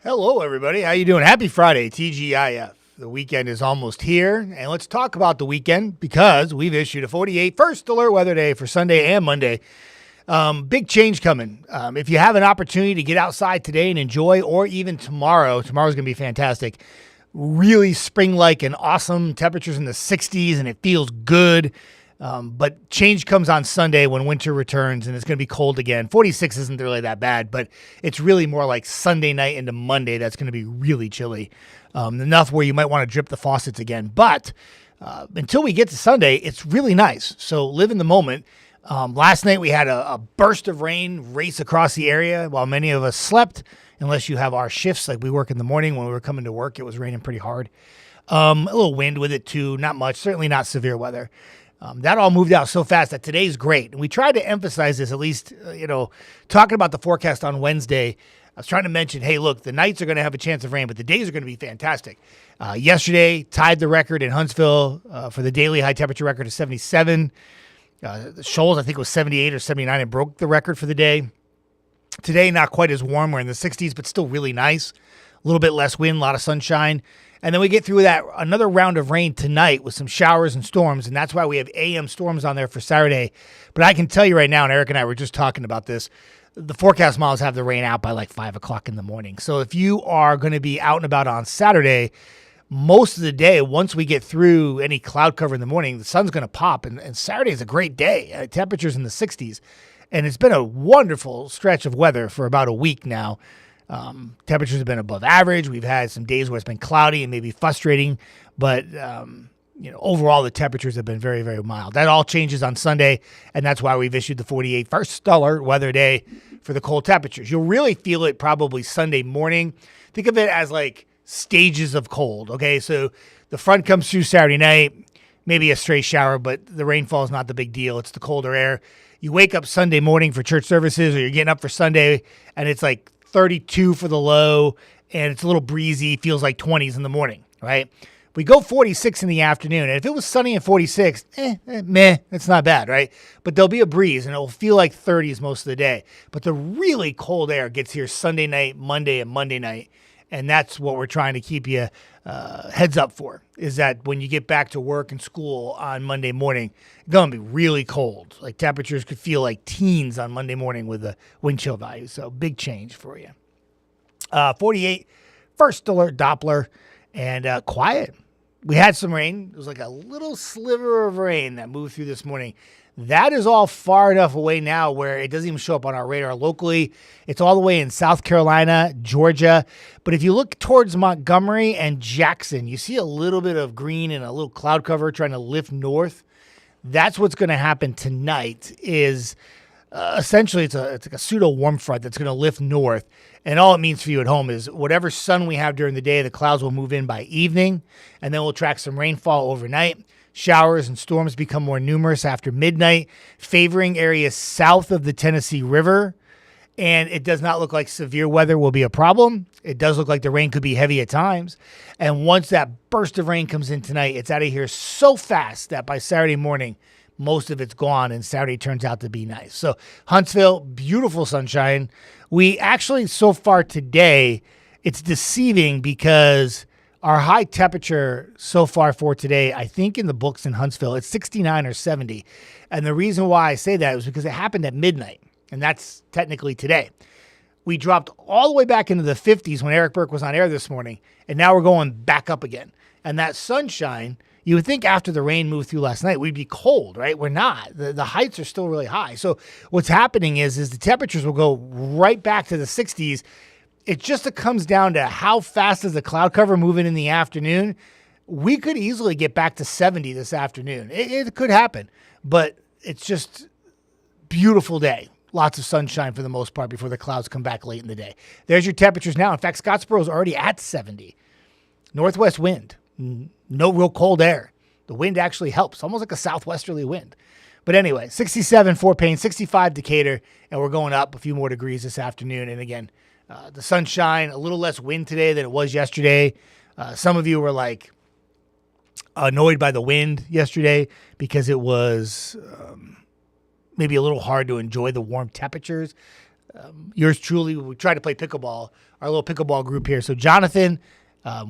Hello, everybody. How you doing? Happy Friday, TGIF. The weekend is almost here, and let's talk about the weekend because we've issued a 48 first alert weather day for Sunday and Monday. Big change coming. If you have an opportunity to get outside today and enjoy, or even tomorrow's going to be fantastic. Really spring-like and awesome temperatures in the 60s, and it feels good. But change comes on Sunday when winter returns, and it's going to be cold again. 46 isn't really that bad, but it's really more like Sunday night into Monday that's going to be really chilly, enough where you might want to drip the faucets again. But until we get to Sunday, it's really nice. So live in the moment. Last night we had a burst of rain race across the area while many of us slept, unless you have our shifts like we work in the morning. When we were coming to work, it was raining pretty hard. A little wind with it too, not much, certainly not severe weather. That all moved out so fast that today's great. And we tried to emphasize this, at least, talking about the forecast on Wednesday. I was trying to mention, hey, look, the nights are going to have a chance of rain, but the days are going to be fantastic. Yesterday, tied the record in Huntsville for the daily high temperature record of 77. The Shoals, I think, was 78 or 79 and broke the record for the day. Today, not quite as warm. We're in the 60s, but still really nice. A little bit less wind, a lot of sunshine. And then we get through that another round of rain tonight with some showers and storms, and that's why we have AM storms on there for Saturday. But I can tell you right now, and Eric and I were just talking about this, the forecast models have the rain out by like 5 o'clock in the morning. So if you are going to be out and about on Saturday, most of the day, once we get through any cloud cover in the morning, the sun's going to pop, and Saturday is a great day. Temperatures in the 60s, and it's been a wonderful stretch of weather for about a week now. Temperatures have been above average. We've had some days where it's been cloudy and maybe frustrating, but overall the temperatures have been very, very mild. That all changes on Sunday, and that's why we've issued the 48 first alert weather day for the cold temperatures. You'll really feel it probably Sunday morning. Think of it as like stages of cold. Okay, so the front comes through Saturday night, maybe a stray shower, but the rainfall is not the big deal. It's the colder air. You wake up Sunday morning for church services, or you're getting up for Sunday, and it's like 32 for the low, and it's a little breezy, feels like 20s in the morning, right? We go 46 in the afternoon, and if it was sunny at 46, it's not bad, right? But there'll be a breeze, and it'll feel like 30s most of the day. But the really cold air gets here Sunday night, Monday, and Monday night, and that's what we're trying to keep you heads up for, is that when you get back to work and school on Monday morning, it's going to be really cold. Like temperatures could feel like teens on Monday morning with the wind chill value. So big change for you. 48, first alert Doppler, and quiet. We had some rain. It was like a little sliver of rain that moved through this morning. That is all far enough away now where it doesn't even show up on our radar locally. It's all the way in South Carolina, Georgia. But if you look towards Montgomery and Jackson, you see a little bit of green and a little cloud cover trying to lift north. That's what's going to happen tonight is essentially it's like a pseudo warm front that's going to lift north. And all it means for you at home is whatever sun we have during the day, the clouds will move in by evening, and then we'll track some rainfall overnight. Showers and storms become more numerous after midnight, favoring areas south of the Tennessee River. And it does not look like severe weather will be a problem. It does look like the rain could be heavy at times. And once that burst of rain comes in tonight, it's out of here so fast that by Saturday morning, most of it's gone, and Saturday turns out to be nice. So Huntsville, beautiful sunshine. We actually, so far today, it's deceiving because our high temperature so far for today, I think in the books in Huntsville, it's 69 or 70. And the reason why I say that is because it happened at midnight, and that's technically today. We dropped all the way back into the 50s when Eric Burke was on air this morning, and now we're going back up again. And that sunshine, you would think after the rain moved through last night, we'd be cold, right? We're not. The heights are still really high. So what's happening is the temperatures will go right back to the 60s. It just comes down to how fast does the cloud cover moving in the afternoon. We could easily get back to 70 this afternoon. It could happen, but it's just beautiful day. Lots of sunshine for the most part before the clouds come back late in the day. There's your temperatures now. In fact, Scottsboro is already at 70. Northwest wind, no real cold air. The wind actually helps, almost like a southwesterly wind. But anyway, 67 Fort Payne, 65 Decatur, and we're going up a few more degrees this afternoon. And again, the sunshine, a little less wind today than it was yesterday. Some of you were like annoyed by the wind yesterday because it was maybe a little hard to enjoy the warm temperatures. yours truly, we tried to play pickleball, our little pickleball group here. So Jonathan,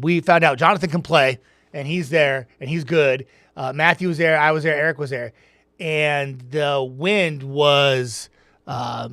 we found out Jonathan can play, and he's there, and he's good. Matthew was there, I was there, Eric was there. And the wind was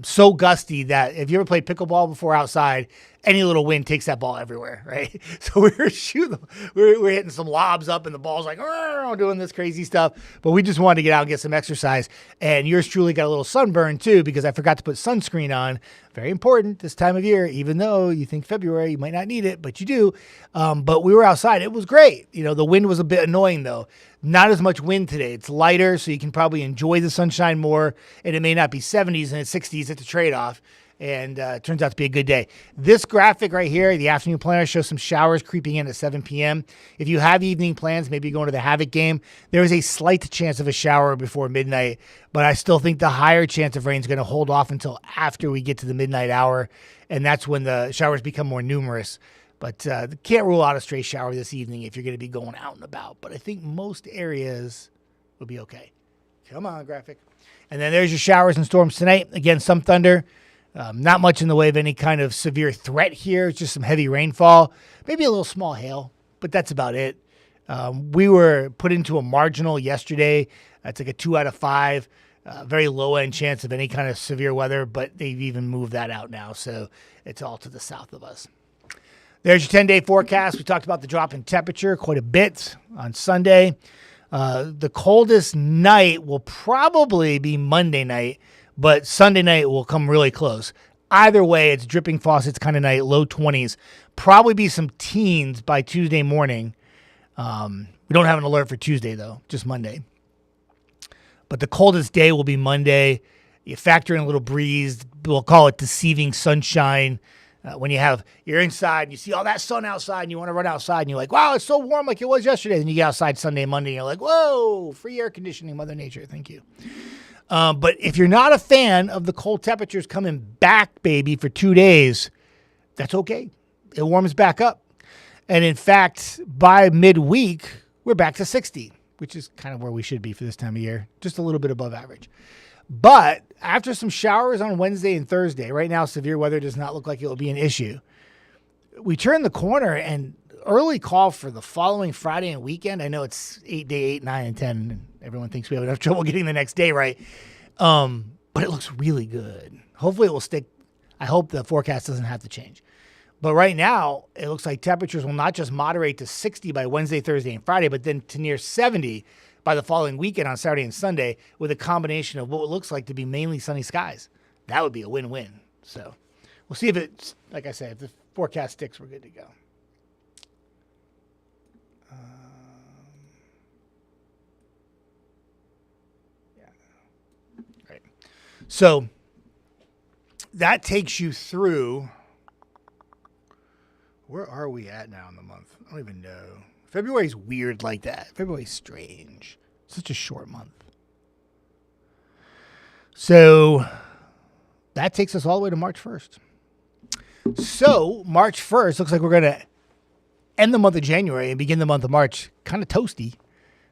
so gusty that if you ever played pickleball before outside, any little wind takes that ball everywhere, right? So we were shooting, we were hitting some lobs up, and the ball's like, doing this crazy stuff. But we just wanted to get out and get some exercise. And yours truly got a little sunburn too, because I forgot to put sunscreen on. Very important this time of year, even though you think February, you might not need it, but you do. But we were outside. It was great. The wind was a bit annoying though. Not as much wind today. It's lighter, so you can probably enjoy the sunshine more. And it may not be 70s and it's 60s at the trade-off. And it turns out to be a good day. This graphic right here, the afternoon planner, shows some showers creeping in at 7 p.m. If you have evening plans, maybe going to the Havoc game, there is a slight chance of a shower before midnight, but I still think the higher chance of rain is going to hold off until after we get to the midnight hour, and that's when the showers become more numerous. But can't rule out a stray shower this evening if you're going to be going out and about. But I think most areas will be okay. Come on, graphic. And then there's your showers and storms tonight. Again, some thunder. Not much in the way of any kind of severe threat here. It's just some heavy rainfall, maybe a little small hail, but that's about it. We were put into a marginal yesterday. That's like a 2 out of 5, very low end chance of any kind of severe weather, but they've even moved that out now. So it's all to the south of us. There's your 10-day forecast. We talked about the drop in temperature quite a bit on Sunday. The coldest night will probably be Monday night, but Sunday night will come really close. Either way, it's dripping faucets kind of night, low 20s. Probably be some teens by Tuesday morning. We don't have an alert for Tuesday, though, just Monday. But the coldest day will be Monday. You factor in a little breeze. We'll call it deceiving sunshine. When you're inside and you see all that sun outside and you want to run outside and you're like, wow, it's so warm like it was yesterday. Then you get outside Sunday, Monday, and you're like, whoa, free air conditioning, Mother Nature. Thank you. But if you're not a fan of the cold temperatures coming back, baby, for 2 days, that's okay. It warms back up. And in fact, by midweek, we're back to 60, which is kind of where we should be for this time of year, just a little bit above average. But after some showers on Wednesday and Thursday, right now severe weather does not look like it will be an issue. We turn the corner and early call for the following Friday and weekend. I know it's 8, day 8, 9, and 10. And everyone thinks we have enough trouble getting the next day right. But it looks really good. Hopefully it will stick. I hope the forecast doesn't have to change. But right now, it looks like temperatures will not just moderate to 60 by Wednesday, Thursday, and Friday, but then to near 70 by the following weekend on Saturday and Sunday with a combination of what it looks like to be mainly sunny skies. That would be a win-win. So we'll see if it's, like I said, if the forecast sticks, we're good to go. Right. So that takes you through, where are we at now in the month? I don't even know. February's weird like that. February's strange. Such a short month. So that takes us all the way to March 1st. So March 1st looks like we're going to end the month of January and begin the month of March kind of toasty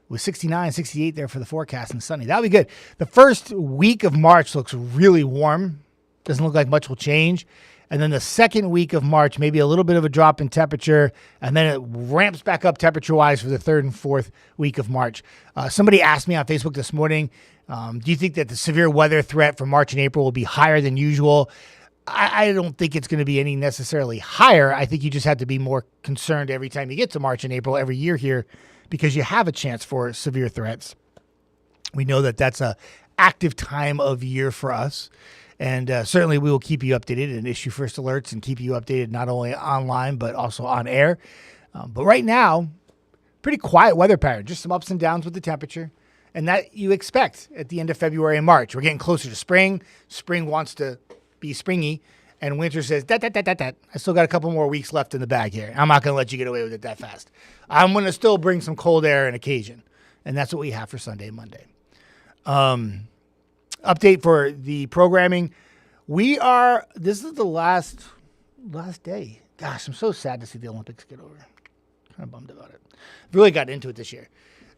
with 69, 68 there for the forecast and sunny. That'll be good. The first week of March looks really warm. Doesn't look like much will change. And then the second week of March, maybe a little bit of a drop in temperature, and then it ramps back up temperature-wise for the third and fourth week of March. Somebody asked me on Facebook this morning, do you think that the severe weather threat for March and April will be higher than usual? I don't think it's going to be any necessarily higher. I think you just have to be more concerned every time you get to March and April every year here because you have a chance for severe threats. We know that that's a active time of year for us. And certainly we will keep you updated and issue first alerts and keep you updated not only online but also on air. But right now, pretty quiet weather pattern, just some ups and downs with the temperature. And that you expect at the end of February and March. We're getting closer to spring. Spring wants to be springy. And winter says, that. I still got a couple more weeks left in the bag here. I'm not going to let you get away with it that fast. I'm going to still bring some cold air on occasion. And that's what we have for Sunday and Monday. Update for the programming. This is the last day. Gosh, I'm so sad to see the Olympics get over. Kind of bummed about it. Really got into it this year.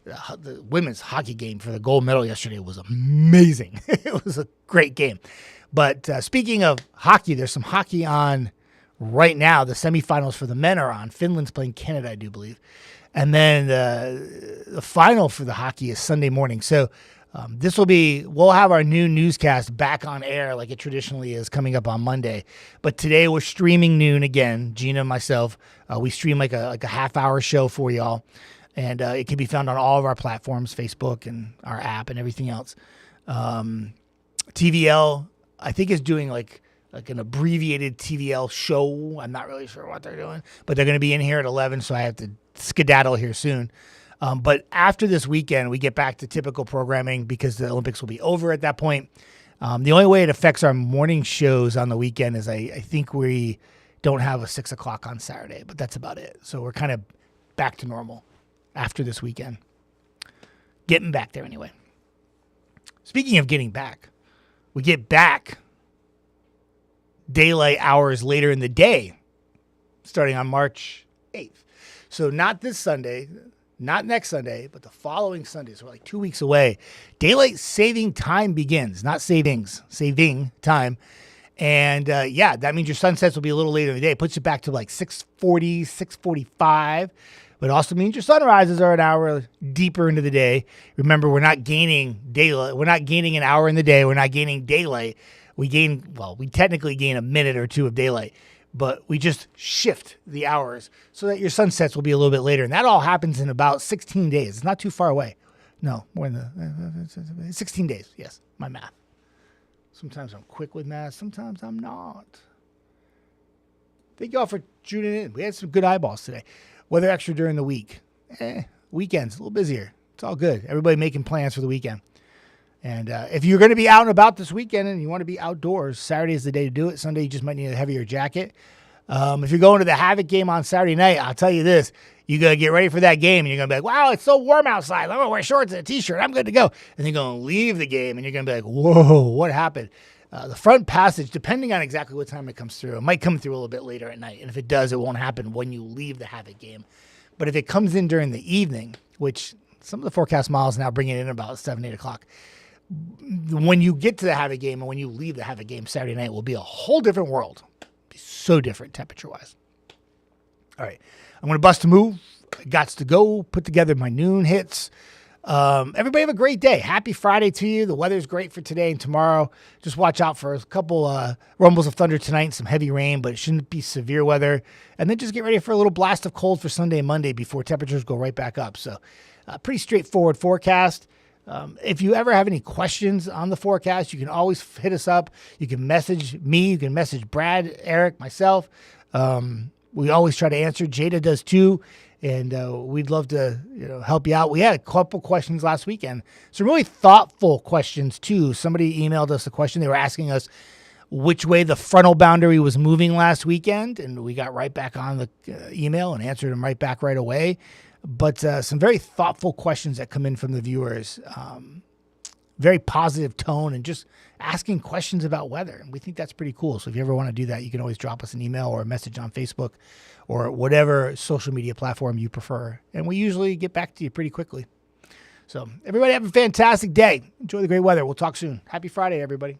the women's hockey game for the gold medal yesterday was amazing. It was a great game. But speaking of hockey, there's some hockey on right now. The semifinals for the men are on. Finland's playing Canada, I do believe. And then the final for the hockey is Sunday morning. So we'll have our new newscast back on air like it traditionally is coming up on Monday. But today we're streaming noon again. Gina and myself, we stream like a half-hour show for y'all. And it can be found on all of our platforms, Facebook and our app and everything else. TVL, I think, is doing like an abbreviated TVL show. I'm not really sure what they're doing, but they're going to be in here at 11, so I have to skedaddle here soon. But after this weekend, we get back to typical programming because the Olympics will be over at that point. The only way it affects our morning shows on the weekend is I think we don't have a 6 o'clock on Saturday, but that's about it. So we're kind of back to normal after this weekend. Getting back there anyway. Speaking of getting back, we get back daylight hours later in the day, starting on March 8th. So not this Sunday, not next Sunday, but the following Sunday. So we're like 2 weeks away. Daylight saving time begins, not savings, saving time. And that means your sunsets will be a little later in the day. It puts you back to like 6:40, 6:45. But it also means your sunrises are an hour deeper into the day. Remember, we're not gaining daylight. We're not gaining an hour in the day. We're not gaining daylight. We technically gain a minute or two of daylight, but we just shift the hours so that your sunsets will be a little bit later. And that all happens in about 16 days. It's not too far away. No, more than 16 days. Yes, my math. Sometimes I'm quick with math. Sometimes I'm not. Thank you all for tuning in. We had some good eyeballs today. Weather extra during the week. Weekends, a little busier. It's all good. Everybody making plans for the weekend. And if you're going to be out and about this weekend and you want to be outdoors, Saturday is the day to do it. Sunday, you just might need a heavier jacket. If you're going to the Havoc game on Saturday night, I'll tell you this. You got to get ready for that game, and you're going to be like, wow, it's so warm outside. I'm going to wear shorts and a T-shirt. I'm good to go. And you're going to leave the game, and you're going to be like, whoa, what happened? The front passage, depending on exactly what time it comes through, it might come through a little bit later at night. And if it does, it won't happen when you leave the Havoc game. But if it comes in during the evening, which some of the forecast models now bring it in about 7, 8 o'clock, when you get to the Havoc game and when you leave the Havoc game Saturday night, will be a whole different world. It'll be so different temperature-wise. All right, I'm going to bust a move. I got to go, put together my noon hits. Everybody have a great day. Happy Friday to you. The weather's great for today and tomorrow. Just watch out for a couple rumbles of thunder tonight and some heavy rain, but it shouldn't be severe weather. And then just get ready for a little blast of cold for Sunday and Monday before temperatures go right back up. So pretty straightforward forecast. If you ever have any questions on the forecast, you can always hit us up. You can message me. You can message Brad, Eric, myself. We always try to answer. Jada does too. And we'd love to help you out. We had a couple questions last weekend. Some really thoughtful questions, too. Somebody emailed us a question. They were asking us which way the frontal boundary was moving last weekend. And we got right back on the email and answered them right back right away. But some very thoughtful questions that come in from the viewers. Very positive tone and just asking questions about weather. And we think that's pretty cool. So if you ever want to do that, you can always drop us an email or a message on Facebook or whatever social media platform you prefer. And we usually get back to you pretty quickly. So everybody have a fantastic day. Enjoy the great weather. We'll talk soon. Happy Friday, everybody.